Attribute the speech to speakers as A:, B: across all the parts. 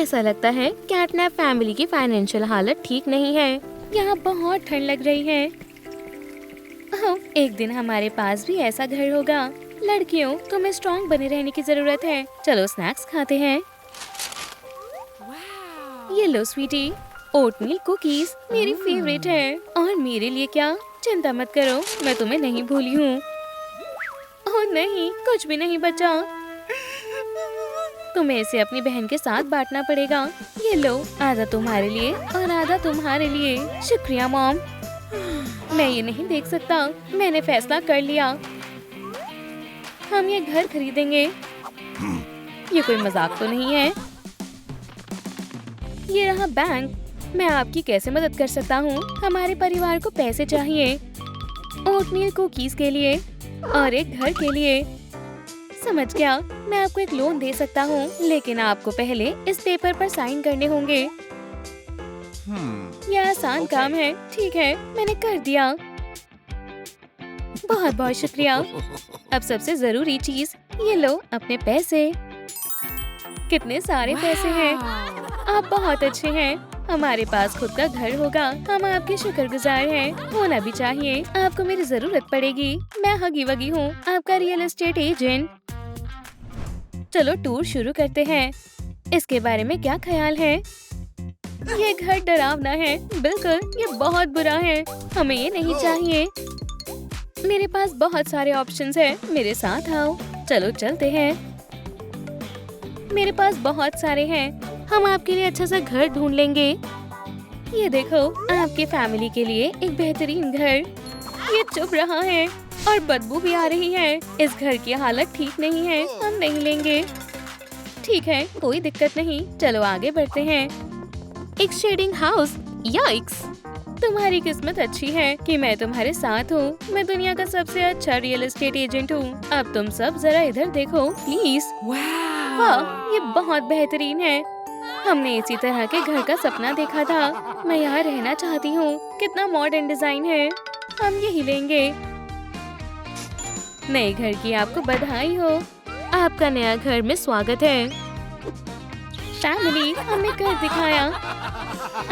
A: ऐसा लगता है कैटनैप फैमिली की फाइनेंशियल हालत ठीक नहीं है। यहाँ बहुत ठंड लग रही है। ओह, एक दिन हमारे पास भी ऐसा घर होगा। लड़कियों, तुम्हें स्ट्रॉन्ग बने रहने की जरूरत है। चलो स्नैक्स खाते हैं। ये लो स्वीटी, ओटमील कुकीज मेरी फेवरेट है। और मेरे लिए क्या? चिंता मत करो, मैं तुम्हें नहीं भूली हूँ। ओह नहीं, कुछ भी नहीं बचा। तुम्हें इसे अपनी बहन के साथ बांटना पड़ेगा। ये लो, आधा तुम्हारे लिए और आधा तुम्हारे लिए। शुक्रिया मॉम। मैं ये नहीं देख सकता। मैंने फैसला कर लिया, हम ये घर खरीदेंगे। ये कोई मजाक तो नहीं है। ये रहा बैंक। मैं आपकी कैसे मदद कर सकता हूँ? हमारे परिवार को पैसे चाहिए, ओटमील कुकीज के लिए और एक घर के लिए। समझ गया, मैं आपको एक लोन दे सकता हूँ, लेकिन आपको पहले इस पेपर पर साइन करने होंगे। यह आसान काम है। ठीक है, मैंने कर दिया। बहुत बहुत शुक्रिया। अब सबसे जरूरी चीज, ये लो अपने पैसे। कितने सारे पैसे हैं। आप बहुत अच्छे हैं। हमारे पास खुद का घर होगा। हम आपके शुक्रगुजार हैं। होना भी चाहिए। आपको मेरी जरूरत पड़ेगी। मैं हगी वगी हूँ, आपका रियल एस्टेट एजेंट। चलो टूर शुरू करते हैं। इसके बारे में क्या ख्याल है? ये घर डरावना है। बिल्कुल, ये बहुत बुरा है। हमें ये नहीं चाहिए। मेरे पास बहुत सारे ऑप्शंस हैं। मेरे साथ आओ, चलो चलते हैं। मेरे पास बहुत सारे हैं। हम आपके लिए अच्छा सा घर ढूंढ लेंगे। ये देखो, आपकी फैमिली के लिए एक बेहतरीन घर। ये चुप रहा है और बदबू भी आ रही है। इस घर की हालत ठीक नहीं है, हम नहीं लेंगे। ठीक है, कोई दिक्कत नहीं, चलो आगे बढ़ते हैं। एक शेडिंग हाउस। याइक्स! तुम्हारी किस्मत अच्छी है कि मैं तुम्हारे साथ हूँ। मैं दुनिया का सबसे अच्छा रियल एस्टेट एजेंट हूँ। अब तुम सब जरा इधर देखो प्लीज। वाह, ये बहुत बेहतरीन है। हमने इसी तरह के घर का सपना देखा था। मैं यहाँ रहना चाहती हूँ। कितना मॉडर्न डिजाइन है। हम यही लेंगे। नए घर की आपको बधाई हो। आपका नया घर में स्वागत है। फैमिली, हमने घर दिखाया।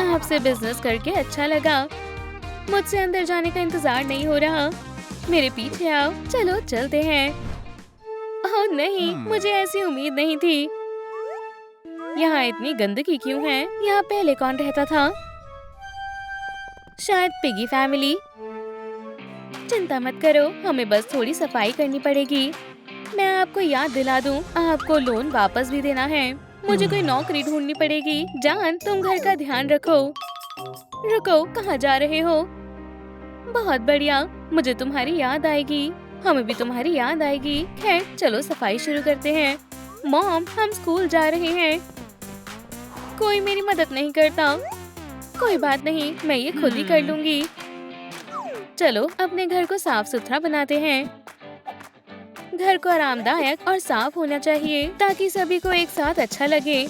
A: आपसे बिजनेस करके अच्छा लगा। मुझसे अंदर जाने का इंतजार नहीं हो रहा। मेरे पीछे आओ, चलो चलते हैं। ओह नहीं, मुझे ऐसी उम्मीद नहीं थी। यहाँ इतनी गंदगी क्यों है? यहाँ पहले कौन रहता था? शायद पिगी फैमिली। चिंता मत करो, हमें बस थोड़ी सफाई करनी पड़ेगी। मैं आपको याद दिला दूं, आपको लोन वापस भी देना है। मुझे कोई नौकरी ढूंढनी पड़ेगी। जान, तुम घर का ध्यान रखो। रुको, कहाँ जा रहे हो? बहुत बढ़िया, मुझे तुम्हारी याद आएगी। हमें भी तुम्हारी याद आएगी। खैर, चलो सफाई शुरू करते हैं। मॉम, हम स्कूल जा रहे हैं। कोई मेरी मदद नहीं करता। कोई बात नहीं, मैं ये खुद ही कर लूंगी। चलो अपने घर को साफ सुथरा बनाते हैं। घर को आरामदायक और साफ होना चाहिए ताकि सभी को एक साथ अच्छा लगे।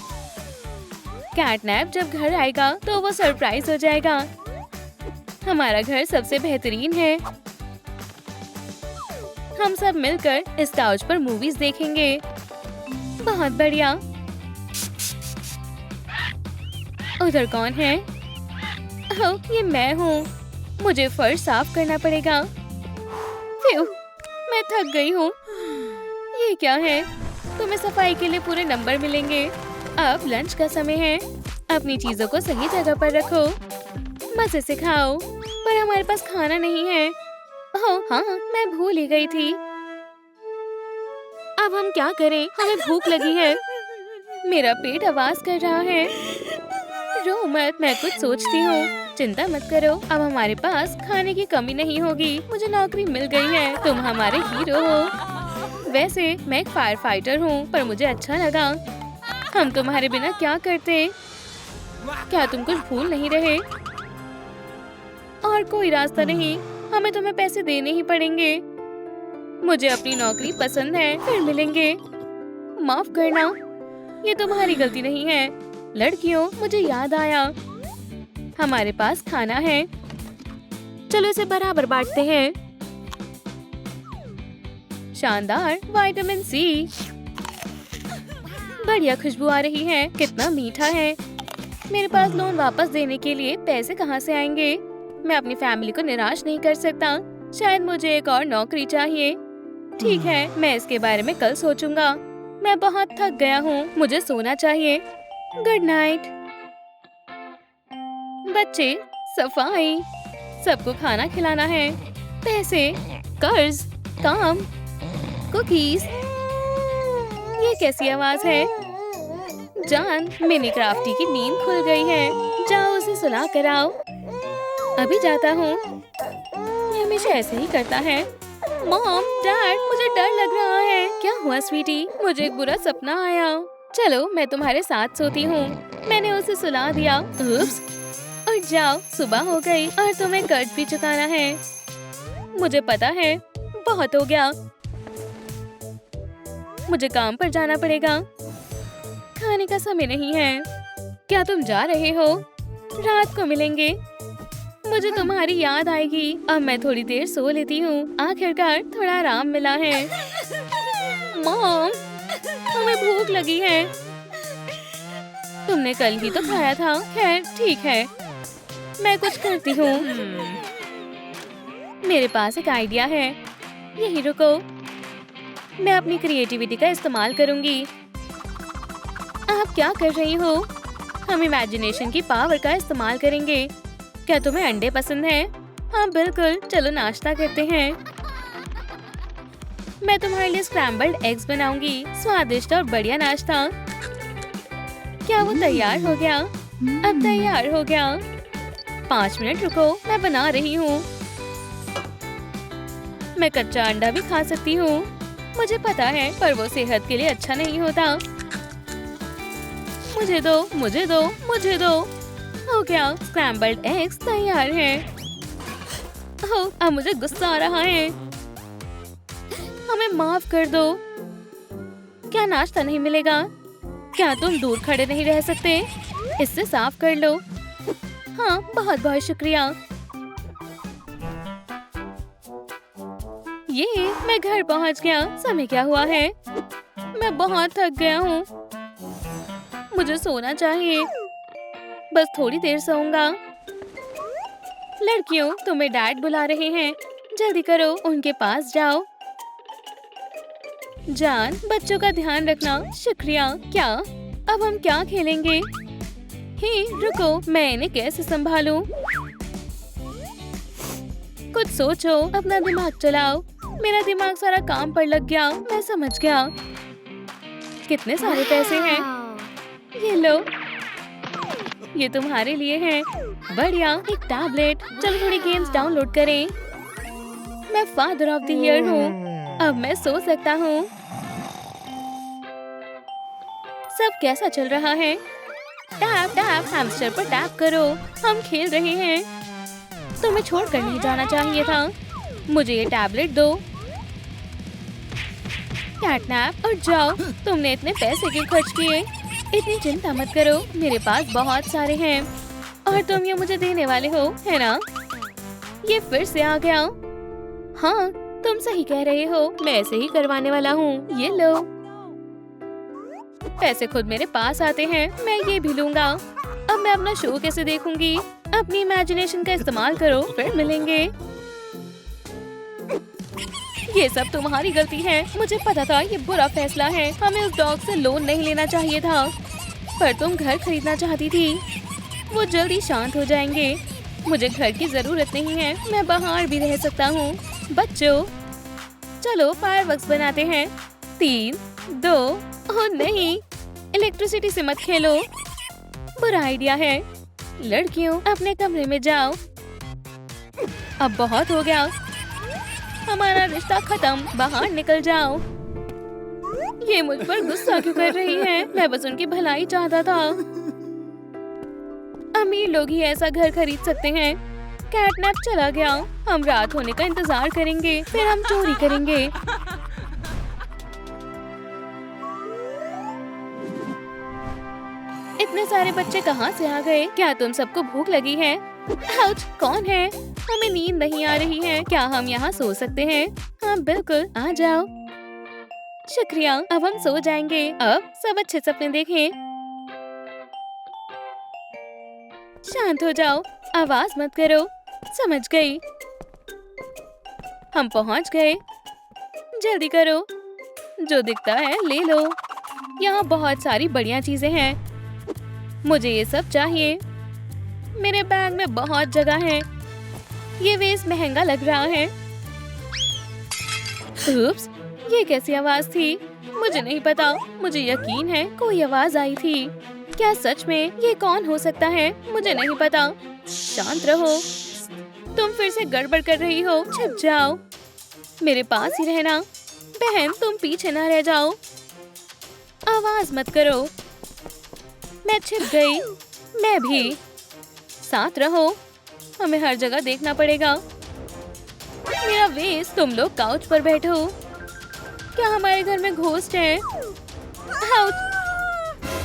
A: कैटनैप जब घर आएगा तो वो सरप्राइज हो जाएगा। हमारा घर सबसे बेहतरीन है। हम सब मिलकर इस काउच पर मूवीज देखेंगे। बहुत बढ़िया। उधर कौन है? ओह, ये मैं हूँ। मुझे फर्श साफ करना पड़ेगा। फ्यू, मैं थक गई हूँ। ये क्या है? तुम्हें सफाई के लिए पूरे नंबर मिलेंगे। अब लंच का समय है। अपनी चीजों को सही जगह पर रखो। मजे से खाओ। पर हमारे पास खाना नहीं है। ओह हाँ, मैं भूल ही गई थी। अब हम क्या करें? हमें भूख लगी है। मेरा पेट आवाज कर रहा है। रो मत, मैं कुछ सोचती हूँ। चिंता मत करो, अब हमारे पास खाने की कमी नहीं होगी। मुझे नौकरी मिल गई है। तुम हमारे हीरो हो। वैसे मैं एक फायर फाइटर हूँ, पर मुझे अच्छा लगा। हम तुम्हारे बिना क्या करते? क्या तुम कुछ भूल नहीं रहे? और कोई रास्ता नहीं, हमें तुम्हें पैसे देने ही पड़ेंगे। मुझे अपनी नौकरी पसंद है। फिर मिलेंगे। माफ करना, ये तुम्हारी गलती नहीं है। लड़कियों, मुझे याद आया, हमारे पास खाना है। चलो इसे बराबर बांटते हैं। शानदार, विटामिन सी। बढ़िया खुशबू आ रही है। कितना मीठा है। मेरे पास लोन वापस देने के लिए पैसे कहाँ से आएंगे? मैं अपनी फैमिली को निराश नहीं कर सकता। शायद मुझे एक और नौकरी चाहिए। ठीक है, मैं इसके बारे में कल सोचूंगा। मैं बहुत थक गया हूँ, मुझे सोना चाहिए। Good night. बच्चे, सफाई, सबको खाना खिलाना है, पैसे, कर्ज, काम, कुकीज। ये कैसी आवाज है? जान, मिनी क्राफ्टी की नींद खुल गई है। जाओ उसे सुला कर आओ। अभी जाता हूँ। ये हमेशा ऐसे ही करता है। मॉम, डैड, मुझे डर लग रहा है। क्या हुआ स्वीटी? मुझे एक बुरा सपना आया। चलो, मैं तुम्हारे साथ सोती हूँ। मैंने उसे सुला दिया। उप्स। उठ जाओ, सुबह हो गई और तुम्हें कर्ज भी चुकाना है। मुझे पता है, बहुत हो गया। मुझे काम पर जाना पड़ेगा। खाने का समय नहीं है। क्या तुम जा रहे हो? रात को मिलेंगे। मुझे तुम्हारी याद आएगी। अब मैं थोड़ी देर सो लेती हूँ। आखिरकार थोड़ा आराम मिला है। मॉम, हमें भूख लगी है। तुमने कल ही तो खाया था। खैर, ठीक है, मैं कुछ करती हूँ। मेरे पास एक आइडिया है। यही रुको, मैं अपनी क्रिएटिविटी का इस्तेमाल करूंगी। आप क्या कर रही हो? हम इमेजिनेशन की पावर का इस्तेमाल करेंगे। क्या तुम्हें अंडे पसंद हैं? हाँ बिल्कुल, चलो नाश्ता करते हैं। मैं तुम्हारे लिए स्क्रैम्बल्ड एग्स बनाऊंगी। स्वादिष्ट और बढ़िया नाश्ता। क्या वो तैयार हो गया? अब तैयार हो गया। 5 मिनट रुको, मैं बना रही हूँ। मैं कच्चा अंडा भी खा सकती हूँ। मुझे पता है, पर वो सेहत के लिए अच्छा नहीं होता। मुझे दो, मुझे दो, मुझे दो। हो गया, स्क्रैम्बल्ड एग्स तैयार हैं। ओह, अब मुझे गुस्सा आ रहा है। हमें माफ कर दो। क्या नाश्ता नहीं मिलेगा? क्या तुम दूर खड़े नहीं रह सकते? इससे साफ कर लो। हाँ, बहुत बहुत शुक्रिया। ये, मैं घर पहुंच गया। समय क्या हुआ है? मैं बहुत थक गया हूँ। मुझे सोना चाहिए। बस थोड़ी देर सोऊंगा। लड़कियों, तुम्हें डैड बुला रहे हैं। जल्दी करो, उनके पास जाओ। जान, बच्चों का ध्यान रखना। शुक्रिया। क्या? अब हम क्या खेलेंगे? हे, रुको, मैं इन्हें कैसे संभालूं? कुछ सोचो, अपना दिमाग चलाओ। मेरा दिमाग सारा काम पर लग गया। मैं समझ गया। कितने सारे पैसे हैं। ये लो, ये तुम्हारे लिए है। बढ़िया, एक टैबलेट। चलो थोड़ी गेम्स डाउनलोड करें। मैं फादर ऑफ द ईयर हूँ। अब मैं सो सकता हूँ। सब कैसा चल रहा है? टैप टैप, हैमस्टर पर टैप करो। हम खेल रहे हैं। तुम्हें छोड़कर नहीं जाना चाहिए था। मुझे ये टैबलेट दो। कैटनैप, और जाओ। तुमने इतने पैसे क्यों खर्च किए? इतनी चिंता मत करो, मेरे पास बहुत सारे हैं। और तुम ये मुझे देने वाले हो, है ना? ये फिर से आ गया। हाँ, तुम सही कह रहे हो। मैं ऐसे ही करवाने वाला हूँ। ये लो। पैसे खुद मेरे पास आते हैं। मैं ये भी लूंगा। अब मैं अपना शो कैसे देखूंगी? अपनी इमेजिनेशन का इस्तेमाल करो, फिर मिलेंगे। ये सब तुम्हारी गलती है। मुझे पता था ये बुरा फैसला है। हमें उस डॉग से लोन नहीं लेना चाहिए था। पर तुम घर खरीदना चाहती थी। वो जल्दी शांत हो जाएंगे। मुझे घर की जरूरत नहीं है। मैं बाहर भी रह सकता हूँ। बच्चों, चलो फायरवर्क्स बनाते हैं। 3, 2, ओह नहीं, इलेक्ट्रिसिटी से मत खेलो। बुरा आइडिया है। लड़कियों, अपने कमरे में जाओ। अब बहुत हो गया। हमारा रिश्ता खत्म। बाहर निकल जाओ। ये मुझ पर गुस्सा क्यों कर रही है? मैं बस उनकी भलाई चाहता था। अमीर लोग ही ऐसा घर खरीद सकते हैं। कैटनैप चला गया। हम रात होने का इंतजार करेंगे, फिर हम चोरी करेंगे। इतने सारे बच्चे कहाँ से आ गए? क्या तुम सबको भूख लगी है? आउच, कौन है? हमें नींद नहीं आ रही है। क्या हम यहाँ सो सकते हैं? हाँ बिल्कुल, आ जाओ। शुक्रिया, अब हम सो जाएंगे। अब सब अच्छे सपने देखें। शांत हो जाओ, आवाज मत करो। समझ गई। हम पहुंच गए। जल्दी करो, जो दिखता है ले लो। यहाँ बहुत सारी बढ़िया चीजें हैं। मुझे ये सब चाहिए। मेरे बैग में बहुत जगह है। ये वेस्ट महंगा लग रहा है। उप्स, ये कैसी आवाज थी? मुझे नहीं पता। मुझे यकीन है कोई आवाज आई थी। क्या सच में? ये कौन हो सकता है? मुझे नहीं पता। शांत रहो। तुम फिर से गड़बड़ कर रही हो। छिप जाओ। मेरे पास ही रहना। बहन, तुम पीछे ना रह जाओ। आवाज मत करो। मैं छिप गई। मैं भी। साथ रहो। हमें हर जगह देखना पड़ेगा। मेरा वेस्ट। तुम लोग काउच पर बैठो। क्या हमारे घर में घोस्ट है? आउच!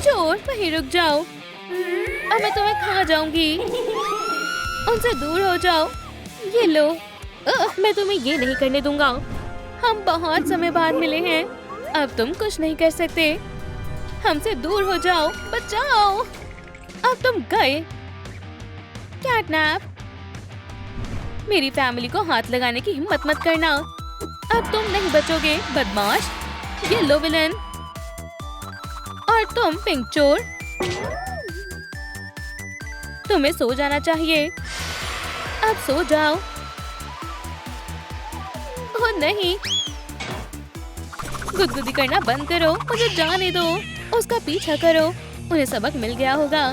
A: चोर, वहीं रुक जाओ। अब मैं तुम्हें खा जाऊंगी। उनसे दूर हो जाओ। ये लो। मैं तुम्हें ये नहीं करने दूंगा। हम बहुत समय बाद मिले हैं। अब तुम कुछ नहीं कर सकते। हमसे दूर हो जाओ। बचाओ। अब तुम गए। कैटनैप। मेरी फैमिली को हाथ लगाने की हिम्मत मत करना। अब तुम नहीं बचोगे, बदमाश। ये लो विलन। और तुम पिंक चोर। तुम्हें सो जाना चाहिए। अब सो जाओ। ओह नहीं, गुदगुदी करना बंद करो। मुझे जाने दो। उसका पीछा करो। उन्हें सबक मिल गया होगा।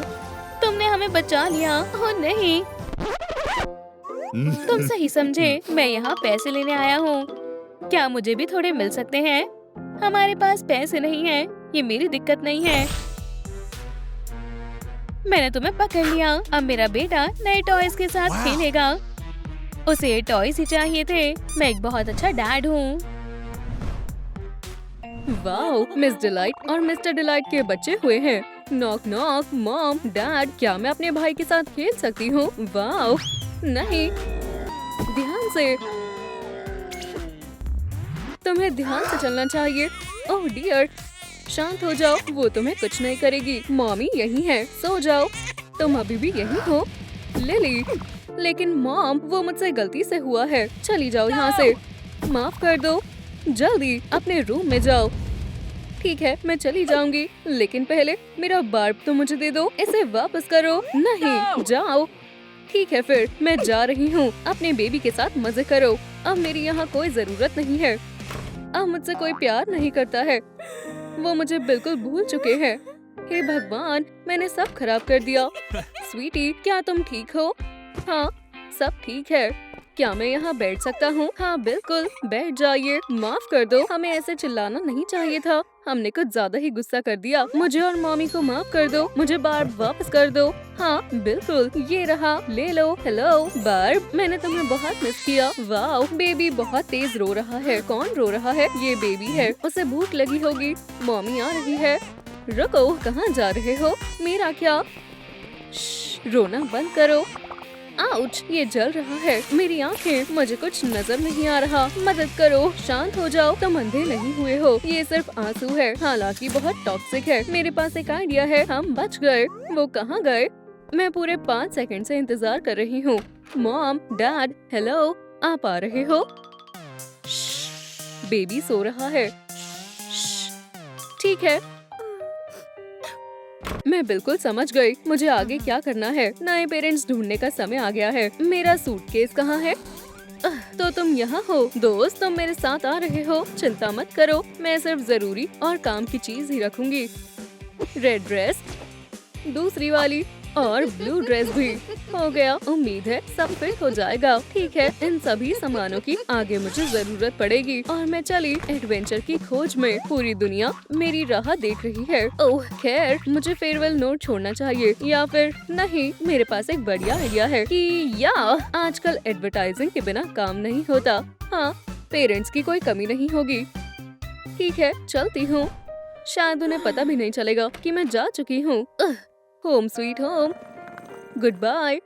A: तुमने हमें बचा लिया। ओह नहीं, तुम सही समझे। मैं यहाँ पैसे लेने आया हूँ। क्या मुझे भी थोड़े मिल सकते हैं? हमारे पास पैसे नहीं हैं। ये मेरी दिक्कत नहीं है। मैंने तुम्हें पकड़ लिया। अब मेरा बेटा नए टॉयज के साथ खेलेगा। उसे टॉयज ही चाहिए थे। मैं एक बहुत अच्छा डैड हूँ।
B: वाओ, मिस डिलाइट और मिस्टर डिलाइट के बच्चे हुए हैं। Knock knock. मॉम, डैड, क्या मैं अपने भाई के साथ खेल सकती हूँ? वाओ, नहीं, ध्यान से। तुम्हें ध्यान से चलना चाहिए। ओह डियर, शांत हो जाओ। वो तुम्हें कुछ नहीं करेगी। मॉमी यही है। सो जाओ। तुम अभी भी यही हो, लिली। लेकिन मॉम, वो मुझसे गलती से हुआ है। चली जाओ यहाँ से। माफ कर दो। जल्दी अपने रूम में जाओ। ठीक है, मैं चली जाऊंगी, लेकिन पहले मेरा बार्ब तो मुझे दे दो। इसे वापस करो। नहीं, जाओ। ठीक है, फिर मैं जा रही हूँ। अपने बेबी के साथ मजे करो। अब मेरी यहाँ कोई जरूरत नहीं है। अब मुझसे कोई प्यार नहीं करता है। वो मुझे बिल्कुल भूल चुके हैं। हे भगवान, मैंने सब खराब कर दिया। स्वीटी, क्या तुम ठीक हो? हाँ, सब ठीक है। क्या मैं यहाँ बैठ सकता हूँ? हाँ बिल्कुल, बैठ जाइए। माफ कर दो, हमें ऐसे चिल्लाना नहीं चाहिए था। हमने कुछ ज्यादा ही गुस्सा कर दिया। मुझे और मॉमी को माफ कर दो। मुझे बार्ब वापस कर दो। हाँ बिल्कुल, ये रहा, ले लो। हेलो बार्ब, मैंने तुम्हें बहुत मिस किया। वाओ, बेबी बहुत तेज रो रहा है। कौन रो रहा है? ये बेबी है, उसे भूख लगी होगी। मॉमी आ रही है। रुको, कहाँ जा रहे हो? मेरा क्या? रोना बंद करो। आउच, ये जल रहा है। मेरी आंखें, मुझे कुछ नजर नहीं आ रहा। मदद करो। शांत हो जाओ। तुम अंधे नहीं हुए हो। ये सिर्फ आंसू है, हालांकि बहुत टॉक्सिक है। मेरे पास एक आइडिया है। हम बच गए। वो कहाँ गए? मैं पूरे 5 सेकंड से इंतजार कर रही हूँ। मॉम, डैड, हेलो, आप आ रहे हो? बेबी सो रहा है। ठीक है, मैं बिल्कुल समझ गई। मुझे आगे क्या करना है। नए पेरेंट्स ढूंढने का समय आ गया है। मेरा सूटकेस कहाँ है? तो तुम यहाँ हो। दोस्त, तुम मेरे साथ आ रहे हो। चिंता मत करो, मैं सिर्फ जरूरी और काम की चीज ही रखूंगी। रेड ड्रेस, दूसरी वाली और ब्लू ड्रेस भी। हो गया। उम्मीद है सब फिट हो जाएगा। ठीक है, इन सभी सामानों की आगे मुझे जरूरत पड़ेगी। और मैं चली एडवेंचर की खोज में। पूरी दुनिया मेरी राह देख रही है। ओह खैर, मुझे फेयरवेल नोट छोड़ना चाहिए, या फिर नहीं। मेरे पास एक बढ़िया आइडिया है कि या आजकल एडवर्टाइजिंग के बिना काम नहीं होता। हाँ, पेरेंट्स की कोई कमी नहीं होगी। ठीक है, चलती हूँ। शायद उन्हें पता भी नहीं चलेगा कि मैं जा चुकी हूँ। Home sweet home. Good bye.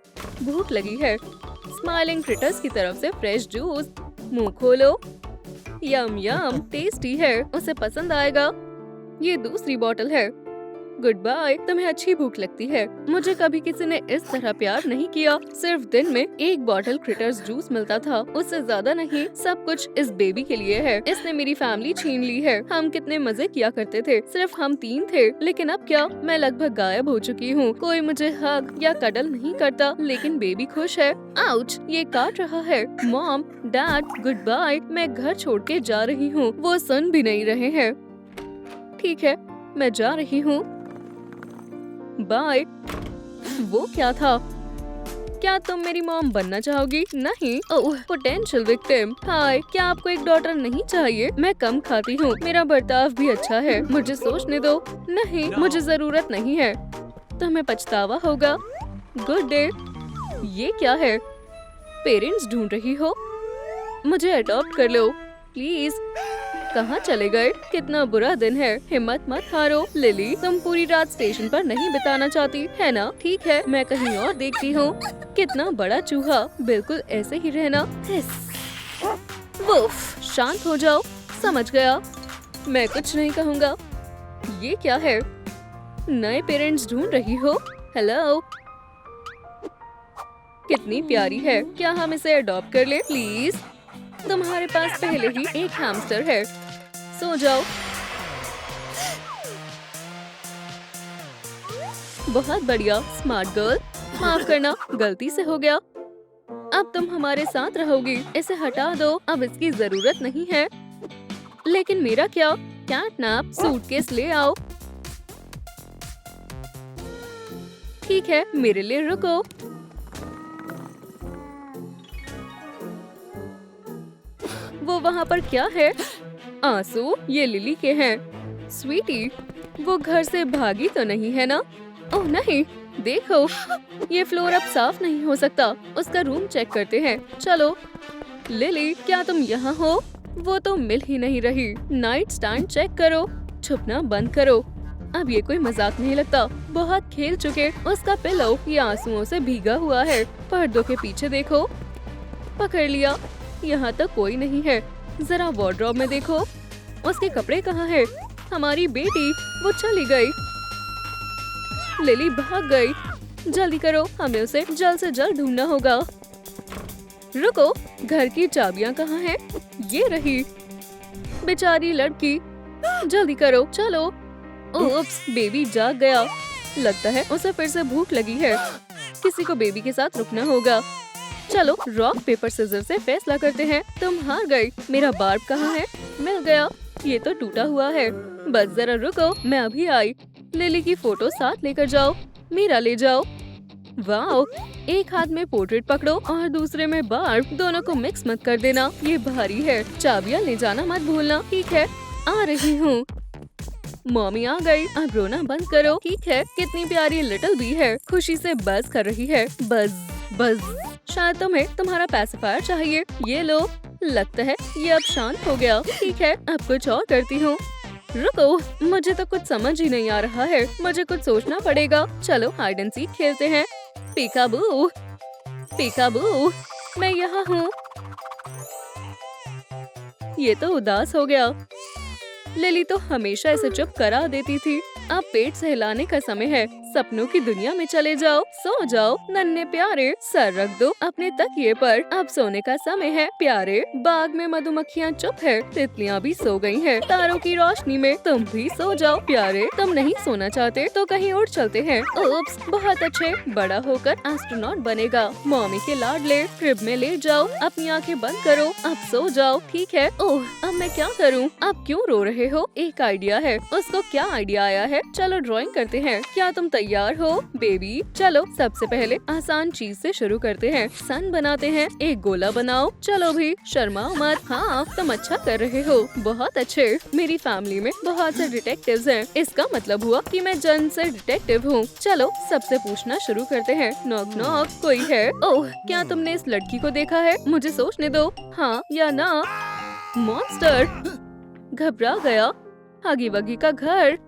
B: भूख लगी है। स्माइलिंग क्रिटर्स की तरफ से फ्रेश जूस। मुंह खोलो। यम यम, टेस्टी है, उसे पसंद आएगा। ये दूसरी बोतल है। गुड बाय, तुम्हें अच्छी भूख लगती है। मुझे कभी किसी ने इस तरह प्यार नहीं किया। सिर्फ दिन में एक बोतल क्रिटर्स जूस मिलता था, उससे ज्यादा नहीं। सब कुछ इस बेबी के लिए है। इसने मेरी फैमिली छीन ली है। हम कितने मजे किया करते थे, सिर्फ हम 3 थे। लेकिन अब क्या, मैं लगभग गायब हो चुकी हूँ। कोई मुझे हग या कडल नहीं करता, लेकिन बेबी खुश है। आउच, ये काट रहा है। मॉम, डैड, गुड बाय, मैं घर छोड़ के जा रही हूँ। वो सुन भी नहीं रहे हैं। ठीक है, मैं जा रही हूँ, बाय। वो क्या था? क्या तुम मेरी मॉम बनना चाहोगी? नहीं। ओह, पोटेंशियल विक्टिम। हाय, क्या आपको एक डॉटर नहीं चाहिए? मैं कम खाती हूँ, मेरा बर्ताव भी अच्छा है। मुझे सोचने दो। नहीं, मुझे जरूरत नहीं है। तुम्हें पछतावा होगा। Good day. ये क्या है? पेरेंट्स ढूंढ रही हो? मुझे अडॉप्ट कर लो प्लीज। कहाँ चले गए? कितना बुरा दिन है। हिम्मत मत हारो। लिली, तुम पूरी रात स्टेशन पर नहीं बिताना चाहती है ना? ठीक है, मैं कहीं और देखती हूँ। कितना बड़ा चूहा, बिल्कुल ऐसे ही रहना। वुफ, शांत हो जाओ। समझ गया, मैं कुछ नहीं कहूँगा। ये क्या है? नए पेरेंट्स ढूंढ रही हो? हेलो, कितनी प्यारी है। क्या हम इसे अडॉप्ट कर ले प्लीज? तुम्हारे पास पहले ही एक हैमस्टर है। सो जाओ। बहुत बढ़िया, स्मार्ट गर्ल। माफ करना, गलती से हो गया। अब तुम हमारे साथ रहोगी। इसे हटा दो, अब इसकी जरूरत नहीं है। लेकिन मेरा क्या? कैटनैप, सूटकेस ले आओ। ठीक है, मेरे लिए रुको। वो वहाँ पर क्या है? आंसू, ये लिली के हैं। स्वीटी, वो घर से भागी तो नहीं है ना? ओह नहीं, देखो, ये फ्लोर अब साफ नहीं हो सकता। उसका रूम चेक करते हैं। चलो। लिली, क्या तुम यहाँ हो? वो तो मिल ही नहीं रही। नाइट स्टैंड चेक करो। छुपना बंद करो। अब ये कोई मजाक नहीं लगता। बहुत खेल चुके। उसका पिलो ये आंसुओं से भीगा हुआ है। पर्दों के पीछे देखो। पकड़ लिया। यहाँ तो कोई नहीं है। जरा वार्डरोब में देखो। उसके कपड़े कहाँ है? हमारी बेटी, वो चली गई। लिली भाग गई। जल्दी करो, हमें उसे जल्द से जल्द ढूंढना होगा। रुको, घर की चाबियाँ कहाँ हैं? ये रही। बेचारी लड़की, जल्दी करो, चलो। ओप्स, बेबी जाग गया। लगता है उसे फिर से भूख लगी है। किसी को बेबी के साथ रुकना होगा। चलो, रॉक पेपर सिजर से फैसला करते हैं। तुम हार गई। मेरा बार्ब कहाँ है? मिल गया। ये तो टूटा हुआ है। बस जरा रुको, मैं अभी आई। लिली की फोटो साथ लेकर जाओ। मेरा ले जाओ। वाओ, एक हाथ में पोर्ट्रेट पकड़ो और दूसरे में बार्ब। दोनों को मिक्स मत कर देना, ये भारी है। चाबियाँ ले जाना मत भूलना। ठीक है, आ रही हूँ। मम्मी आ गई। अब रोना बंद करो। ठीक है, कितनी प्यारी लिटिल बी है। खुशी से बज़ कर रही है। Buzz buzz. शायद तुम्हें तुम्हारा पैसिफायर चाहिए। ये लो। लगता है ये अब शांत हो गया। ठीक है, अब कुछ और करती हूँ। रुको, मुझे तो कुछ समझ ही नहीं आ रहा है। मुझे कुछ सोचना पड़ेगा। चलो, हाइड एंड सीक खेलते हैं। पीकाबू, पीकाबू, मैं यहाँ हूँ। ये तो उदास हो गया। लिली तो हमेशा इसे चुप करा देती थी। अब पेट सहलाने का समय है। सपनों की दुनिया में चले जाओ। सो जाओ नन्हे प्यारे। सर रख दो अपने तकिए पर। अब सोने का समय है प्यारे। बाग में मधुमक्खियाँ चुप है। तितलियाँ भी सो गई हैं। तारों की रोशनी में तुम भी सो जाओ प्यारे। तुम नहीं सोना चाहते तो कहीं और चलते हैं। ओप्स, बहुत अच्छे। बड़ा होकर एस्ट्रोनॉट बनेगा। मम्मी के लाडले। क्रिब में लेट जाओ। अपनी आंखें बंद करो। अब सो जाओ। ठीक है। ओह, अब मैं क्या करूँ? अब क्यों रो रहे हो? एक आइडिया है। उसको क्या आइडिया आया है? चलो ड्राइंग करते हैं। क्या तुम तैयार हो बेबी? चलो, सबसे पहले आसान चीज से शुरू करते हैं। सन बनाते हैं। एक गोला बनाओ। चलो भी, शर्माओ मत। हाँ, तुम अच्छा कर रहे हो। बहुत अच्छे। मेरी फैमिली में बहुत से डिटेक्टिव्स हैं। इसका मतलब हुआ कि मैं जन से डिटेक्टिव हूँ। चलो, सबसे पूछना शुरू करते हैं। नॉक नॉक, कोई है? ओह, क्या तुमने इस लड़की को देखा है? मुझे सोचने दो। हाँ या ना? मॉन्स्टर। घबरा गया। हगी वगी का घर।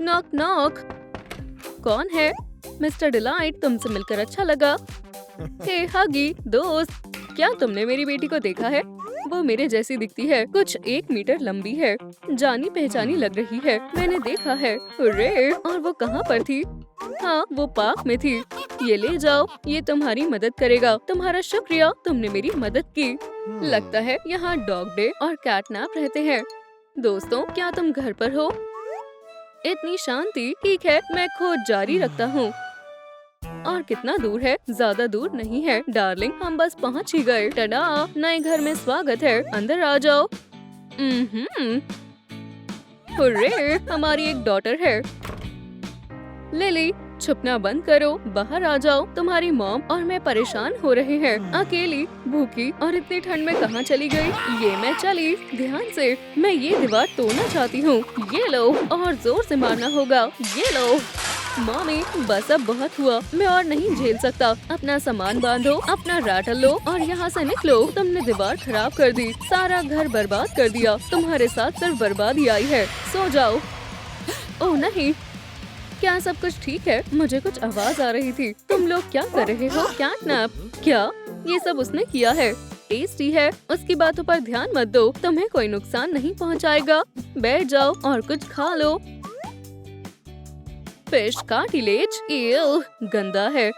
B: Knock knock. कौन है? मिस्टर डिलाइट, तुमसे मिलकर अच्छा लगा। हे हगी दोस्त, क्या तुमने मेरी बेटी को देखा है? वो मेरे जैसी दिखती है, कुछ 1 मीटर लंबी है, जानी पहचानी लग रही है, मैंने देखा है। अरे, और वो कहाँ पर थी? हाँ, वो पार्क में थी। ये ले जाओ, ये तुम्हारी मदद करेगा। तुम्हारा शुक्रिया, तुमने मेरी मदद की। लगता है यहाँ डॉग डे और कैटनैप रहते हैं। दोस्तों, क्या तुम घर पर हो? इतनी शांति। ठीक है, मैं खोज जारी रखता हूँ। और कितना दूर है? ज्यादा दूर नहीं है डार्लिंग, हम बस पहुँच ही गए। टडा, नए घर में स्वागत है, अंदर आ जाओ। हुर्रे, हमारी एक डॉटर है। लिली, छुपना बंद करो, बाहर आ जाओ। तुम्हारी मॉम और मैं परेशान हो रहे हैं, अकेली, भूखी और इतनी ठंड में कहाँ चली गई? ये मैं चली, ध्यान से। मैं ये दीवार तोड़ना चाहती हूँ। ये लो, और जोर से मारना होगा। ये लो। मॉमी, बस अब बहुत हुआ, मैं और नहीं झेल सकता। अपना सामान बांधो, अपना राटल लो और यहाँ से निकलो। तुमने दीवार खराब कर दी, सारा घर बर्बाद कर दिया। तुम्हारे साथ सिर्फ बर्बादी आई है। सो जाओ। ओह नहीं, क्या सब कुछ ठीक है? मुझे कुछ आवाज आ रही थी। तुम लोग क्या कर रहे हो? कैटनैप? क्या ये सब उसने किया है? टेस्टी है, उसकी बातों पर ध्यान मत दो, तुम्हें कोई नुकसान नहीं पहुंचाएगा। बैठ जाओ और कुछ खा लो। फिश कार्टिलेज, गंदा है।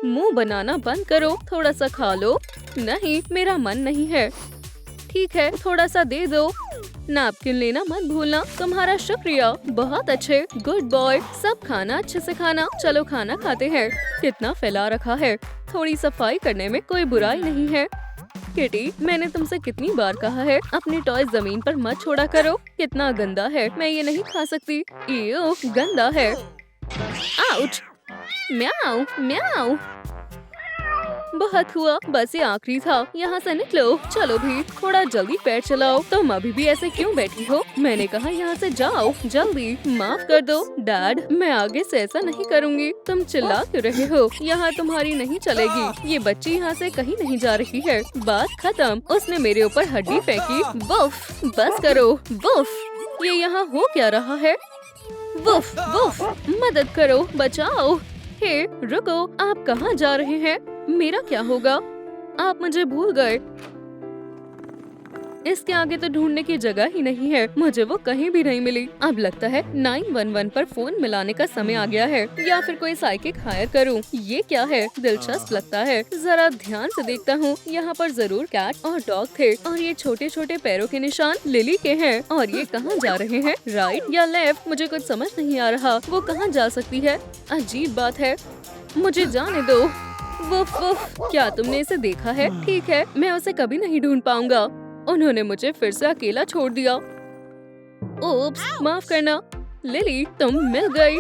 B: मुंह बनाना बंद करो, थोड़ा सा खा लो। नहीं, मेरा मन नहीं है। ठीक है, थोड़ा सा दे दो। नैपकिन लेना मत भूलना। तुम्हारा शुक्रिया, बहुत अच्छे, गुड बॉय। सब खाना अच्छे से खाना। चलो खाना खाते हैं। कितना फैला रखा है, थोड़ी सफाई करने में कोई बुराई नहीं है। किटी, मैंने तुमसे कितनी बार कहा है, अपनी टॉय जमीन पर मत छोड़ा करो। कितना गंदा है, मैं ये नहीं खा सकती। गंदा है। आउच! म्याऊ म्याऊ। बहुत हुआ, बस ये आखिरी था। यहाँ से निकलो। चलो भी, थोड़ा जल्दी पैर चलाओ। तुम अभी भी ऐसे क्यों बैठी हो? मैंने कहा यहाँ से जाओ, जल्दी। माफ कर दो डैड, मैं आगे से ऐसा नहीं करूँगी। तुम चिल्ला क्यों रहे हो? यहाँ तुम्हारी नहीं चलेगी। ये बच्ची यहाँ से कहीं नहीं जा रही है। बात खत्म। उसने मेरे ऊपर हड्डी फेंकी। वुफ, बस करो। वुफ, ये यहाँ हो क्या रहा है? वुफ वुफ, मदद करो, बचाओ। हे, रुको, आप कहाँ जा रहे हैं? मेरा क्या होगा? आप मुझे भूल गए। इसके आगे तो ढूंढने की जगह ही नहीं है। मुझे वो कहीं भी नहीं मिली। अब लगता है 911 पर फोन मिलाने का समय आ गया है, या फिर कोई साइकिक हायर करूं। ये क्या है? दिलचस्प लगता है। जरा ध्यान से देखता हूँ। यहाँ पर जरूर कैट और डॉग थे, और ये छोटे छोटे पैरों के निशान लिली के हैं। और ये कहाँ जा रहे हैं, राइट या लेफ्ट? मुझे कुछ समझ नहीं आ रहा। वो कहाँ जा सकती है? अजीब बात है। मुझे जाने दो। वुफ वुफ, क्या तुमने इसे देखा है? ठीक है, मैं उसे कभी नहीं ढूंढ पाऊंगा। उन्होंने मुझे फिर से अकेला छोड़ दिया। ओप्स, माफ करना। लिली, तुम मिल गई।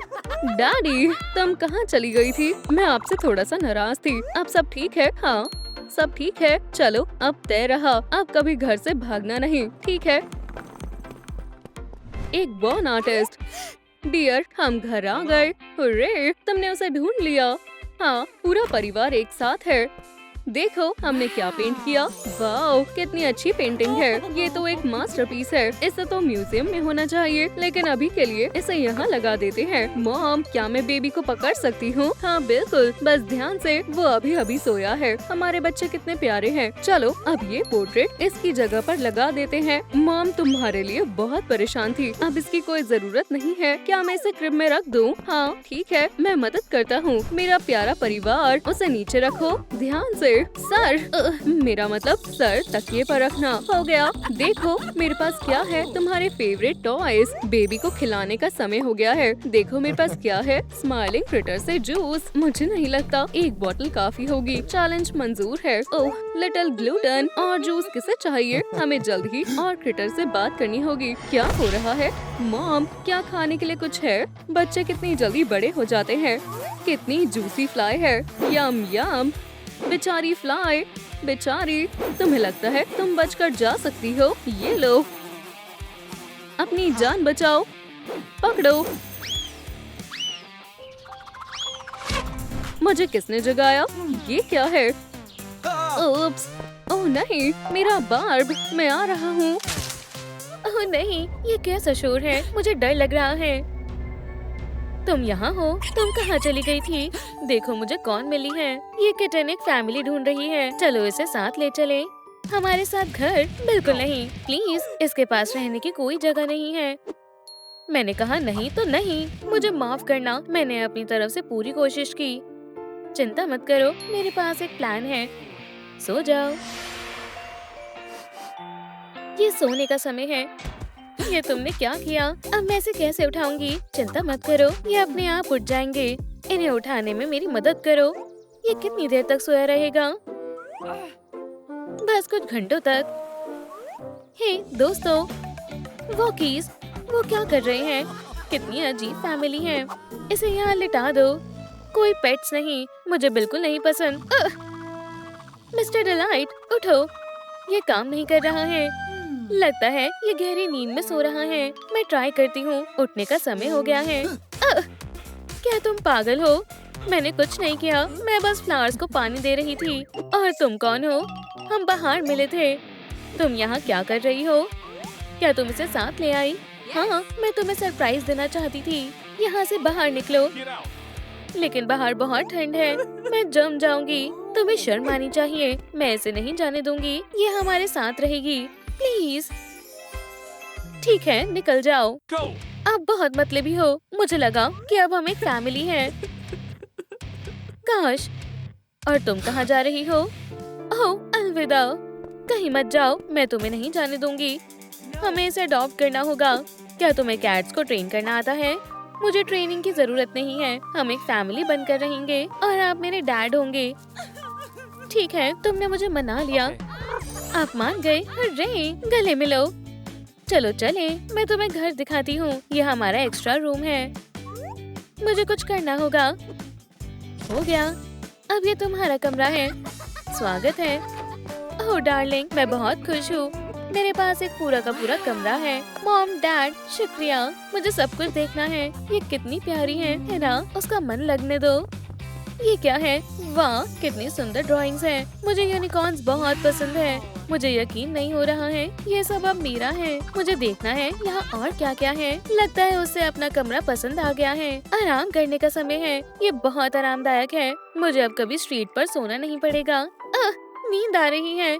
B: डैडी, तुम कहाँ चली गई थी? मैं आपसे थोड़ा सा नाराज थी। अब सब ठीक है? हाँ, सब ठीक है। चलो, अब तय रहा, अब कभी घर से भागना नहीं, ठीक है? एक बॉर्न आर्टिस्ट। डियर, हम घर आ गए। हुर्रे, तुमने उसे ढूंढ लिया। हाँ, पूरा परिवार एक साथ है। देखो हमने क्या पेंट किया। वाओ, कितनी अच्छी पेंटिंग है। ये तो एक मास्टरपीस है। इसे तो म्यूजियम में होना चाहिए, लेकिन अभी के लिए इसे यहाँ लगा देते हैं। मॉम, क्या मैं बेबी को पकड़ सकती हूँ? हाँ बिल्कुल, बस ध्यान से। वो अभी अभी सोया है। हमारे बच्चे कितने प्यारे हैं। चलो, अब ये पोर्ट्रेट इसकी जगह पर लगा देते हैं। मॉम तुम्हारे लिए बहुत परेशान थी, अब इसकी कोई जरूरत नहीं है। क्या मैं इसे क्रिब में रख दूँ? हाँ ठीक है, मैं मदद करता हूँ। मेरा प्यारा परिवार, उसे नीचे रखो ध्यान से। सर, मेरा मतलब सर तकिए पर रखना। हो गया। देखो मेरे पास क्या है, तुम्हारे फेवरेट टॉयज। बेबी को खिलाने का समय हो गया है। देखो मेरे पास क्या है, स्माइलिंग क्रिटर से जूस। मुझे नहीं लगता एक बोतल काफी होगी। चैलेंज मंजूर है। ओह, लिटिल ग्लूटन। और जूस किसे चाहिए? हमें जल्द ही और क्रिटर से बात करनी होगी। क्या हो रहा है? मॉम, क्या खाने के लिए कुछ है? बच्चे कितनी जल्दी बड़े हो जाते हैं। कितनी जूसी फ्लाई है। यम यम। बेचारी फ्लाई, बेचारी। तुम्हें लगता है तुम बचकर जा सकती हो? ये लो, अपनी जान बचाओ। पकड़ो। मुझे किसने जगाया? ये क्या है? ओप्स, ओह नहीं, मेरा बार्ब, मैं आ रहा हूँ।
A: ओह नहीं, ये कैसा शोर है? मुझे डर लग रहा है। तुम यहाँ हो? तुम कहाँ चली गई थी? देखो मुझे कौन मिली है। ये किटन एक फैमिली ढूंढ रही है। चलो इसे साथ ले चले। हमारे साथ घर? बिल्कुल नहीं, प्लीज, इसके पास रहने की कोई जगह नहीं है। मैंने कहा नहीं तो नहीं, मुझे माफ करना, मैंने अपनी तरफ से पूरी कोशिश की। चिंता मत करो, मेरे पास एक प्लान है। सो जाओ, ये सोने का समय है। ये तुमने क्या किया? अब मैं इसे कैसे उठाऊंगी? चिंता मत करो, ये अपने आप उठ जाएंगे। इन्हें उठाने में मेरी मदद करो। ये कितनी देर तक सोया रहेगा? बस कुछ घंटों तक। हे दोस्तों, वॉकीज, वो क्या कर रहे हैं? कितनी अजीब फैमिली है। इसे यहाँ लिटा दो। कोई पेट्स नहीं, मुझे बिल्कुल नहीं पसंद। मिस्टर डिलाइट, उठो। ये काम नहीं कर रहा है। लगता है ये गहरी नींद में सो रहा है। मैं ट्राई करती हूँ। उठने का समय हो गया है। क्या तुम पागल हो? मैंने कुछ नहीं किया, मैं बस फ्लावर्स को पानी दे रही थी। और तुम कौन हो? हम बाहर मिले थे। तुम यहाँ क्या कर रही हो? क्या तुम इसे साथ ले आई? हाँ, मैं तुम्हें सरप्राइज देना चाहती थी। यहाँ से बाहर निकलो। लेकिन बाहर बहुत ठंड है, मैं जम जाऊंगी। तुम्हें शर्म आनी चाहिए। मैं इसे नहीं जाने दूंगी। ये हमारे साथ रहेगी, प्लीज। ठीक है, निकल जाओ। आप बहुत मतलबी हो। मुझे लगा कि अब हम एक फैमिली हैं। काश। और तुम कहाँ जा रही हो? ओह, अलविदा। कहीं मत जाओ, मैं तुम्हें नहीं जाने दूंगी। हमें इसे अडॉप्ट करना होगा। क्या तुम्हें कैट्स को ट्रेन करना आता है? मुझे ट्रेनिंग की जरूरत नहीं है। हम एक फैमिली बनकर रहेंगे और आप मेरे डैड होंगे। ठीक है, तुमने मुझे मना लिया। आप मान गए। अरे, गले मिलो। चलो चले, मैं तुम्हें घर दिखाती हूँ। ये हमारा एक्स्ट्रा रूम है। मुझे कुछ करना होगा। हो गया, अब ये तुम्हारा कमरा है। स्वागत है। ओह डार्लिंग, मैं बहुत खुश हूँ। मेरे पास एक पूरा का पूरा कमरा है। मॉम, डैड, शुक्रिया। मुझे सब कुछ देखना है। ये कितनी प्यारी है ना? उसका मन लगने दो। ये क्या है? वाह, कितनी सुंदर ड्राइंग्स हैं। मुझे यूनिकॉर्न्स बहुत पसंद है। मुझे यकीन नहीं हो रहा है ये सब अब मेरा है। मुझे देखना है यहाँ और क्या क्या है। लगता है उसे अपना कमरा पसंद आ गया है। आराम करने का समय है। ये बहुत आरामदायक है। मुझे अब कभी स्ट्रीट पर सोना नहीं पड़ेगा। नींद आ रही है।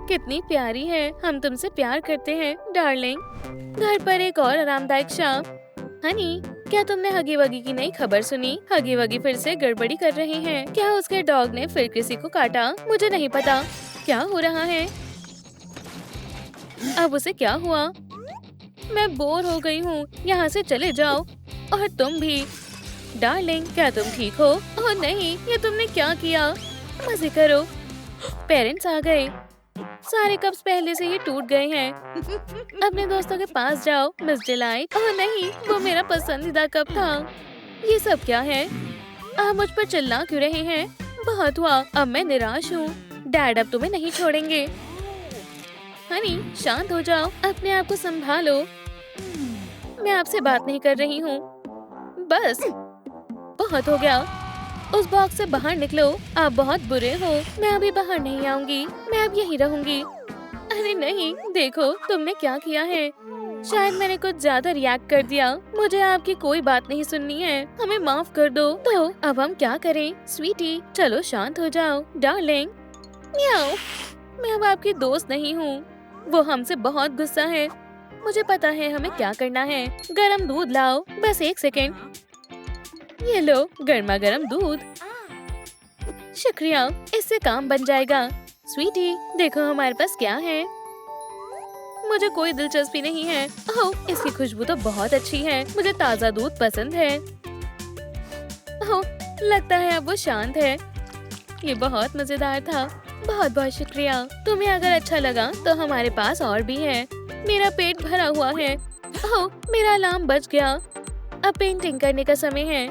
A: कितनी प्यारी है। हम तुमसे प्यार करते हैं डार्लिंग। घर पर एक और आरामदायक शाम। हनी, क्या तुमने हगी वगी की नई खबर सुनी? हगी वगी फिर से गड़बड़ी कर रहे हैं। क्या उसके डॉग ने फिर किसी को काटा? मुझे नहीं पता क्या हो रहा है। अब उसे क्या हुआ? मैं बोर हो गई हूँ। यहाँ से चले जाओ। और तुम भी। डार्लिंग, क्या तुम ठीक हो? ओह नहीं, ये तुमने क्या किया? मजे करो। पेरेंट्स आ गए। सारे कप्स पहले से ही टूट गए हैं। अपने दोस्तों के पास जाओ, मिस डिलाइट। ओह नहीं, वो मेरा पसंदीदा कप था। ये सब क्या है? आप मुझ पर चिल्ला क्यों रहे हैं? बहुत हुआ, अब मैं निराश हूँ। डैड अब तुम्हें नहीं छोड़ेंगे। हनी, शांत हो जाओ, अपने आप को संभालो। मैं आपसे बात नहीं कर रही हूँ। बस बहुत हो गया। उस बॉक्स से बाहर निकलो। आप बहुत बुरे हो। मैं अभी बाहर नहीं आऊंगी। मैं अब यहीं रहूंगी। अरे नहीं, देखो तुमने क्या किया है। शायद मैंने कुछ ज्यादा रिएक्ट कर दिया। मुझे आपकी कोई बात नहीं सुननी है। हमें माफ कर दो। तो अब हम क्या करें? स्वीटी, चलो शांत हो जाओ। डार्लिंग, म्याऊ। मैं अब आपकी दोस्त नहीं हूँ। वो हमसे बहुत गुस्सा है। मुझे पता है हमें क्या करना है। गरम दूध लाओ। बस एक सेकेंड। ये लो, गर्मा गर्म दूध। शुक्रिया, इससे काम बन जाएगा। स्वीटी, देखो हमारे पास क्या है। मुझे कोई दिलचस्पी नहीं है। ओह, इसकी खुशबू तो बहुत अच्छी है। मुझे ताज़ा दूध पसंद है। ओह, लगता है अब वो शांत है। ये बहुत मजेदार था। बहुत बहुत शुक्रिया। तुम्हें अगर अच्छा लगा तो हमारे पास और भी है। मेरा पेट भरा हुआ है। ओह, मेरा अलार्म बज गया। अब पेंटिंग करने का समय है।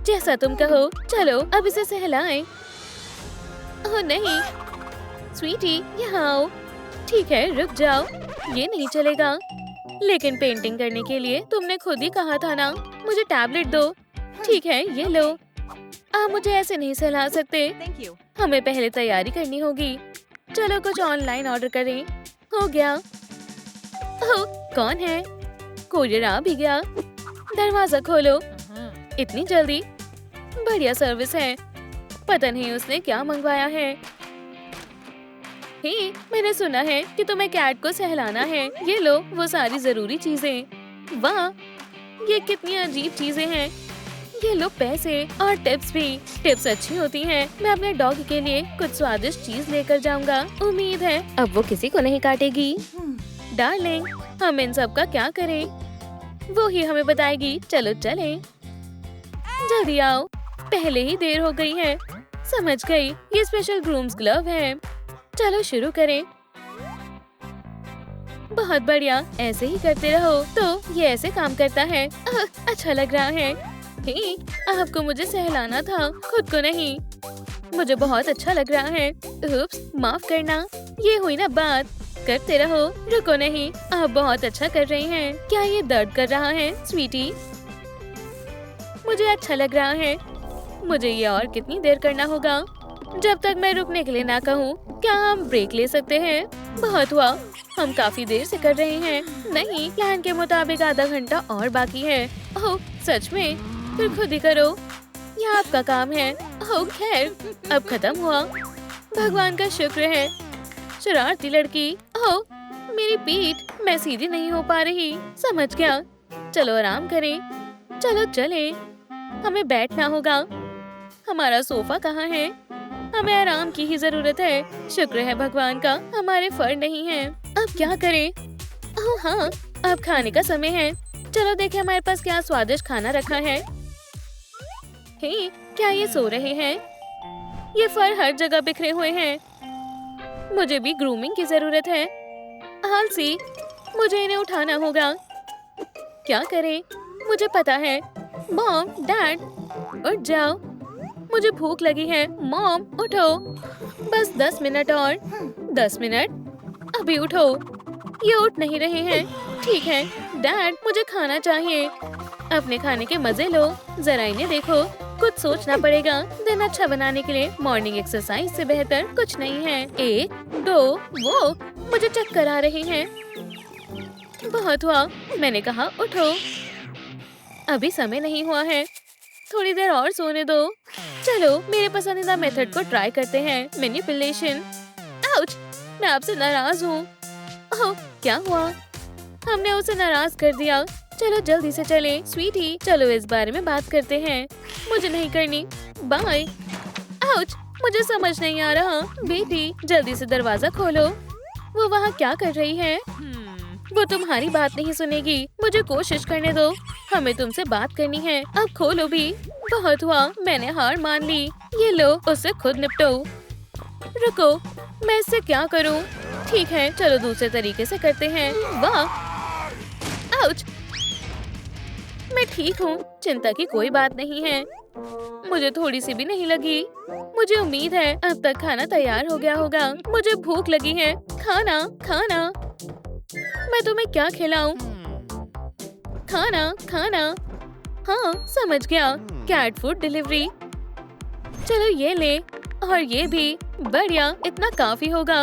A: जैसा तुम कहो। चलो अब इसे सहलाएं। ओह नहीं, स्वीटी यहाँ आओ। ठीक है, रुक जाओ। ये नहीं चलेगा। लेकिन पेंटिंग करने के लिए तुमने खुद ही कहा था ना। मुझे टैबलेट दो। ठीक है, ये लो। आप मुझे ऐसे नहीं सहला सकते। हमें पहले तैयारी करनी होगी। चलो कुछ ऑनलाइन ऑर्डर करें। हो गया। ओह, कौन है? कोरियर आ भी गया। दरवाजा खोलो। इतनी जल्दी? बढ़िया सर्विस है। पता नहीं उसने क्या मंगवाया है। हे, मैंने सुना है कि तुम्हें कैट को सहलाना है। ये लो वो सारी जरूरी चीजें। वाह, ये कितनी अजीब चीजें हैं। ये लो पैसे और टिप्स भी। टिप्स अच्छी होती हैं। मैं अपने डॉग के लिए कुछ स्वादिष्ट चीज लेकर जाऊंगा। उम्मीद है अब वो किसी को नहीं काटेगी। डार्लिंग, हम इन सब का क्या करें? वो ही हमें बताएगी। चलो चले, जल्दी आओ, पहले ही देर हो गई है। समझ गई, ये स्पेशल ग्रूम्स ग्लव है। चलो शुरू करें। बहुत बढ़िया, ऐसे ही करते रहो। तो ये ऐसे काम करता है। अच्छा लग रहा है। हे, आपको मुझे सहलाना था, खुद को नहीं। मुझे बहुत अच्छा लग रहा है। उप्स, माफ करना। ये हुई ना बात। करते रहो, रुको नहीं। आप बहुत अच्छा कर रही हैं। क्या ये दर्द कर रहा है स्वीटी? मुझे अच्छा लग रहा है। मुझे ये और कितनी देर करना होगा? जब तक मैं रुकने के लिए ना कहूँ। क्या हम ब्रेक ले सकते हैं? बहुत हुआ, हम काफी देर से कर रहे हैं। नहीं, प्लान के मुताबिक आधा घंटा और बाकी है। ओह सच में? फिर खुद ही करो, यह आपका काम है। ओह खैर, अब खत्म हुआ। भगवान का शुक्र है। शरारती लड़की। ओह मेरी पीठ, मैं सीधी नहीं हो पा रही। समझ गया। चलो आराम करें। चलो चले, हमें बैठना होगा। हमारा सोफा कहाँ है? हमें आराम की ही जरूरत है। शुक्र है भगवान का हमारे फर नहीं है। अब क्या करें? ओह हाँ, अब खाने का समय है। चलो देखें हमारे पास क्या स्वादिष्ट खाना रखा है। हे, क्या ये सो रहे हैं? ये फर हर जगह बिखरे हुए हैं। मुझे भी ग्रूमिंग की जरूरत है। आलसी, मुझे इन्हें उठाना होगा। क्या करें? मुझे पता है। मॉम, डैड, उठ जाओ, मुझे भूख लगी है। मॉम उठो, बस 10 मिनट और। 10 मिनट? अभी उठो। ये उठ नहीं रहे हैं। ठीक है डैड, मुझे खाना चाहिए। अपने खाने के मजे लो, जरा इन्हें देखो। कुछ सोचना पड़ेगा। दिन अच्छा बनाने के लिए मॉर्निंग एक्सरसाइज से बेहतर कुछ नहीं है। 1, 2, वो मुझे चक्कर आ रहे हैं। बहुत हुआ, मैंने कहा उठो। अभी समय नहीं हुआ है, थोड़ी देर और सोने दो। चलो मेरे पसंदीदा मेथड को ट्राई करते हैं, मैनिपुलेशन। आउच, मैं आपसे नाराज हूँ। ओह क्या हुआ? हमने उसे नाराज कर दिया। चलो जल्दी से चले स्वीटी, चलो इस बारे में बात करते हैं। मुझे नहीं करनी, बाय। आउच, मुझे समझ नहीं आ रहा। बेटी जल्दी से दरवाजा खोलो। वो वहाँ क्या कर रही है? वो तुम्हारी बात नहीं सुनेगी। मुझे कोशिश करने दो, हमें तुमसे बात करनी है। अब खोलो भी। बहुत हुआ, मैंने हार मान ली। ये लो, उससे खुद निपटो। रुको, मैं इससे क्या करूं? ठीक है, चलो दूसरे तरीके से करते हैं। वाह, आउच, मैं ठीक हूँ, चिंता की कोई बात नहीं है। मुझे थोड़ी सी भी नहीं लगी। मुझे उम्मीद है अब तक खाना तैयार हो गया होगा। मुझे भूख लगी है। खाना खाना, मैं तुम्हें क्या खिलाऊं? खाना खाना। हाँ समझ गया, कैट फूड डिलीवरी। चलो ये ले, और ये भी। बढ़िया, इतना काफी होगा।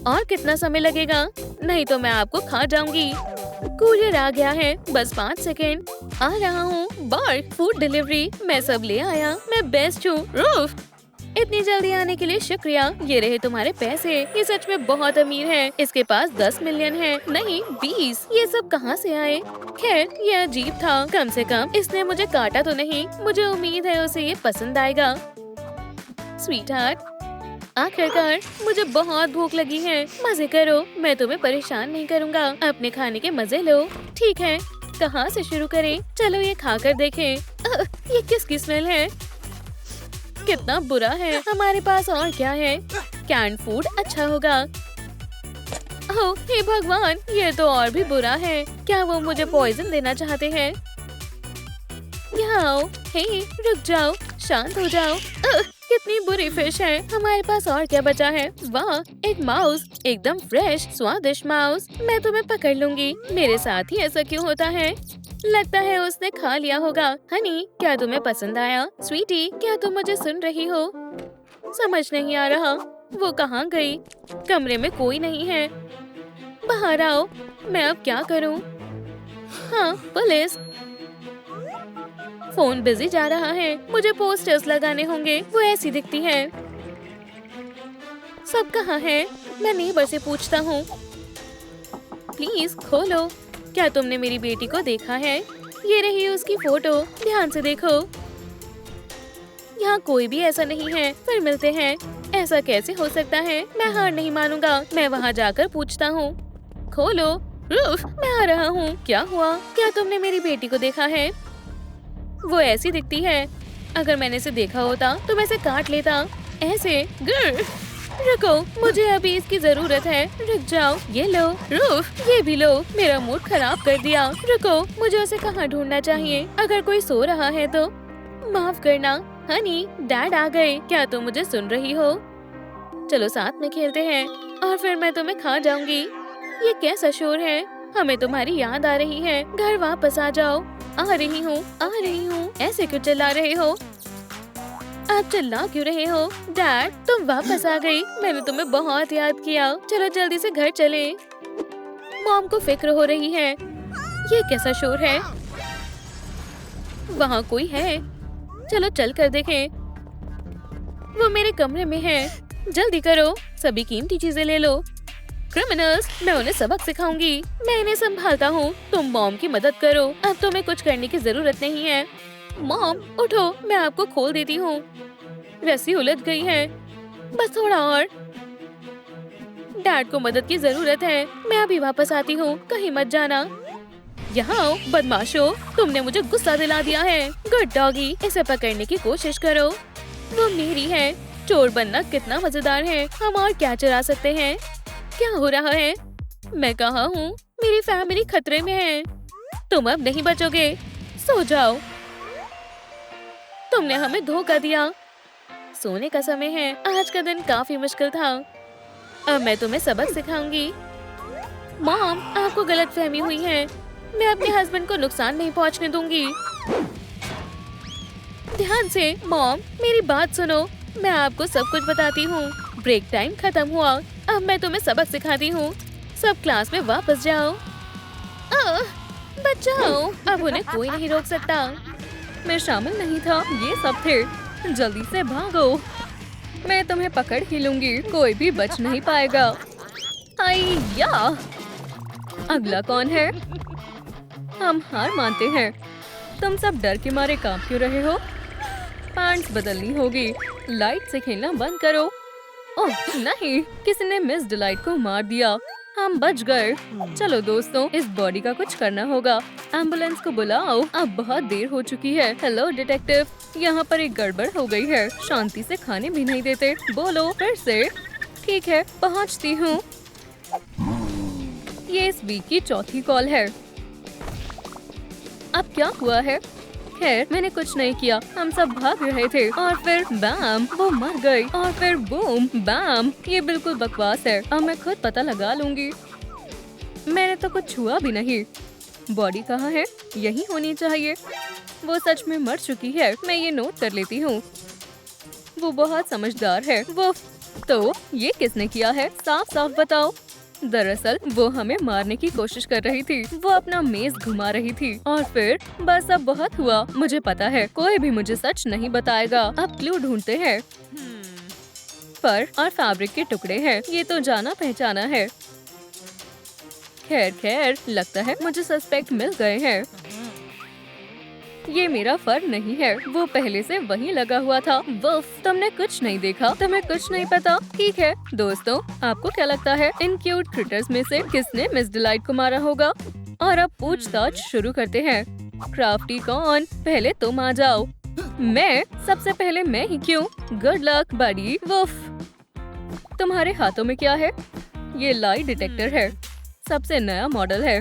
A: और कितना समय लगेगा? नहीं तो मैं आपको खा जाऊंगी। कुरियर आ गया है, बस 5 सेकेंड। आ रहा हूँ। बार्क फूड डिलीवरी, मैं सब ले आया। मैं बेस्ट हूँ। रूफ, इतनी जल्दी आने के लिए शुक्रिया। ये रहे तुम्हारे पैसे। ये सच में बहुत अमीर है। इसके पास 10 मिलियन है, नहीं 20। ये सब कहाँ से आए? खैर ये अजीब था। कम से कम इसने मुझे काटा तो नहीं। मुझे उम्मीद है उसे ये पसंद आएगा। स्वीटहार्ट, आखिरकार मुझे बहुत भूख लगी है। मजे करो, मैं तुम्हें परेशान नहीं करूँगा। अपने खाने के मजे लो। ठीक है, कहाँ से शुरू करें? चलो ये खाकर देखें। ये किसकी स्मेल है? कितना बुरा है। हमारे पास और क्या है? कैंड फूड अच्छा होगा। ओह हे भगवान, ये तो और भी बुरा है। क्या वो मुझे पॉइजन देना चाहते हैं? यहाँ आओ। हे रुक जाओ, शांत हो जाओ। कितनी बुरी फिश है। हमारे पास और क्या बचा है? वाह, एक माउस, एकदम फ्रेश स्वादिष्ट माउस। मैं तुम्हें पकड़ लूंगी। मेरे साथ ही ऐसा क्यों होता है? लगता है उसने खा लिया होगा। हनी, क्या तुम्हें पसंद आया? स्वीटी, क्या तुम मुझे सुन रही हो? समझ नहीं आ रहा, वो कहाँ गई? कमरे में कोई नहीं है। बाहर आओ, मैं अब क्या करूं? हाँ, पुलिस। फोन बिजी जा रहा है। मुझे पोस्टर्स लगाने होंगे, वो ऐसी दिखती है। सब कहाँ है? मैं नेबर से पूछता हूँ। प्लीज खोलो। क्या तुमने मेरी बेटी को देखा है? ये रही उसकी फोटो, ध्यान से देखो। यहाँ कोई भी ऐसा नहीं है। फिर मिलते हैं। ऐसा कैसे हो सकता है? मैं हार नहीं मानूंगा। मैं वहाँ जाकर पूछता हूँ। खोलो। रूफ, मैं आ रहा हूँ। क्या हुआ? क्या तुमने मेरी बेटी को देखा है? वो ऐसी दिखती है। अगर मैंने इसे देखा होता तो मैं इसे काट लेता। ऐसे। रुको, मुझे अभी इसकी जरूरत है। रुक जाओ। ये लो। रूफ, ये भी लो। मेरा मूड खराब कर दिया। रुको, मुझे उसे कहाँ ढूंढना चाहिए? अगर कोई सो रहा है तो माफ करना। हनी, डैड आ गए। क्या तुम मुझे सुन रही हो? चलो साथ में खेलते हैं और फिर मैं तुम्हें खा जाऊंगी। ये कैसा शोर है? हमें तुम्हारी याद आ रही है। घर वापस आ जाओ। आ रही हूँ, आ रही हूँ। ऐसे क्यों चिल्ला रहे हो? आप चिल्ला क्यों रहे हो? डैड, तुम वापस आ गई। मैंने तुम्हें बहुत याद किया। चलो जल्दी से घर चले। मॉम को फिक्र हो रही है। ये कैसा शोर है? वहाँ कोई है। चलो चल कर देखें। वो मेरे कमरे में है। जल्दी करो, सभी कीमती चीजें ले लो। क्रिमिनल्स, मैं उन्हें सबक सिखाऊंगी। मैं इन्हें संभालता हूँ। तुम मॉम की मदद करो। अब तुम्हें कुछ करने की जरूरत नहीं है। मॉम, उठो, मैं आपको खोल देती हूँ। रस्सी उलझ गई है। बस थोड़ा और। डैड को मदद की जरूरत है। मैं अभी वापस आती हूँ। कहीं मत जाना। यहाँ आओ, बदमाशो। तुमने मुझे गुस्सा दिला दिया है। गुड डॉगी, इसे पकड़ने की कोशिश करो। वो मेरी है। चोर बनना कितना मजेदार है। हम और क्या चुरा सकते हैं? क्या हो रहा है? मैं कहाँ हूँ? मेरी फैमिली खतरे में है। तुम अब नहीं बचोगे। सो जाओ। तुमने हमें धोखा दिया। सोने का समय है। आज का दिन काफी मुश्किल था। अब मैं तुम्हें सबक सिखाऊंगी। मॉम, आपको गलतफहमी हुई है। मैं अपने हस्बैंड को नुकसान नहीं पहुंचने दूंगी। ध्यान से। मॉम, मेरी बात सुनो। मैं आपको सब कुछ बताती हूँ। ब्रेक टाइम खत्म हुआ। अब मैं तुम्हें सबक सिखाती हूँ। सब क्लास में वापस जाओ। बचाओ। अब उन्हें कोई नहीं रोक सकता।
B: मैं शामिल नहीं था। ये सब थे। जल्दी से भागो। मैं तुम्हें पकड़ ही लूंगी। कोई भी बच नहीं पाएगा। आइया! अगला कौन है? हम हार मानते हैं। तुम सब डर के मारे कांप क्यों रहे हो? पैंट्स बदलनी होगी। लाइट से खेलना बंद करो। ओह नहीं, किसी ने मिस डिलाइट को मार दिया। हम बच गए। चलो दोस्तों, इस बॉडी का कुछ करना होगा। एम्बुलेंस को बुलाओ। अब बहुत देर हो चुकी है। हेलो डिटेक्टिव, यहाँ पर एक गड़बड़ हो गई है। शांति से खाने भी नहीं देते। बोलो फिर से। ठीक है, पहुँचती हूँ। ये इस वीक की चौथी कॉल है। अब क्या हुआ है? खैर, मैंने कुछ नहीं किया। हम सब भाग रहे थे और फिर बैम, वो मर गई। और फिर बूम, बैम। ये बिल्कुल बकवास है। अब मैं खुद पता लगा लूंगी। मैंने तो कुछ छुआ भी नहीं। बॉडी कहाँ है? यही होनी चाहिए। वो सच में मर चुकी है। मैं ये नोट कर लेती हूँ। वो बहुत समझदार है। वो तो ये किसने किया है? साफ साफ बताओ। दरअसल वो हमें मारने की कोशिश कर रही थी। वो अपना मेज घुमा रही थी और फिर बस अब बहुत हुआ। मुझे पता है कोई भी मुझे सच नहीं बताएगा। अब क्लू ढूंढते हैं। फर और फैब्रिक के टुकड़े हैं। ये तो जाना पहचाना है। खैर खैर, लगता है मुझे सस्पेक्ट मिल गए हैं। ये मेरा फर नहीं है। वो पहले से वहीं लगा हुआ था। वुफ, तुमने कुछ नहीं देखा। तुम्हें कुछ नहीं पता। ठीक है दोस्तों, आपको क्या लगता है इन क्यूट क्रिटर्स में से किसने मिस डिलाइट को मारा होगा? और अब पूछताछ शुरू करते हैं। क्राफ्टी कौन? पहले तुम आ जाओ। मैं? सबसे पहले मैं ही क्यों? गुड लक बडी। वुफ, तुम्हारे हाथों में क्या है? ये लाई डिटेक्टर है। सबसे नया मॉडल है।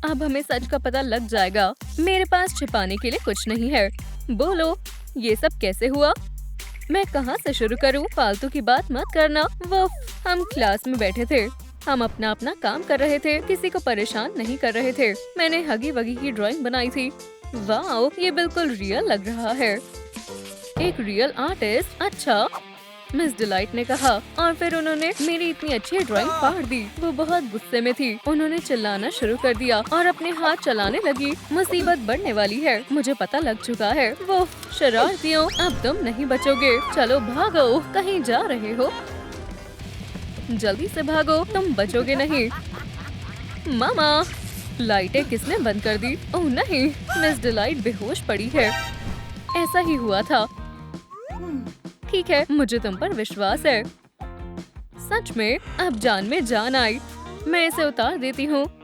B: अब हमें सच का पता लग जाएगा। मेरे पास छिपाने के लिए कुछ नहीं है। बोलो, ये सब कैसे हुआ? मैं कहाँ से शुरू करूँ? फालतू की बात मत करना। वो हम क्लास में बैठे थे। हम अपना अपना काम कर रहे थे। किसी को परेशान नहीं कर रहे थे। मैंने हगी वगी की ड्राइंग बनाई थी। वाओ, ये बिल्कुल रियल लग रहा है। एक रियल आर्टिस्ट। अच्छा, मिस डिलाइट ने कहा और फिर उन्होंने मेरी इतनी अच्छी ड्राइंग फाड़ दी। वो बहुत गुस्से में थी। उन्होंने चिल्लाना शुरू कर दिया और अपने हाथ चलाने लगी। मुसीबत बढ़ने वाली है। मुझे पता लग चुका है। वो शरारतियों, अब तुम नहीं बचोगे। चलो भागो। कहीं जा रहे हो? जल्दी से भागो, तुम बचोगे नहीं। मामा, लाइटें किसने बंद कर दी? ओह नहीं, मिस डिलाइट बेहोश पड़ी है। ऐसा ही हुआ था। ठीक है, मुझे तुम पर विश्वास है। सच में अब जान में जान आई। मैं इसे उतार देती हूँ।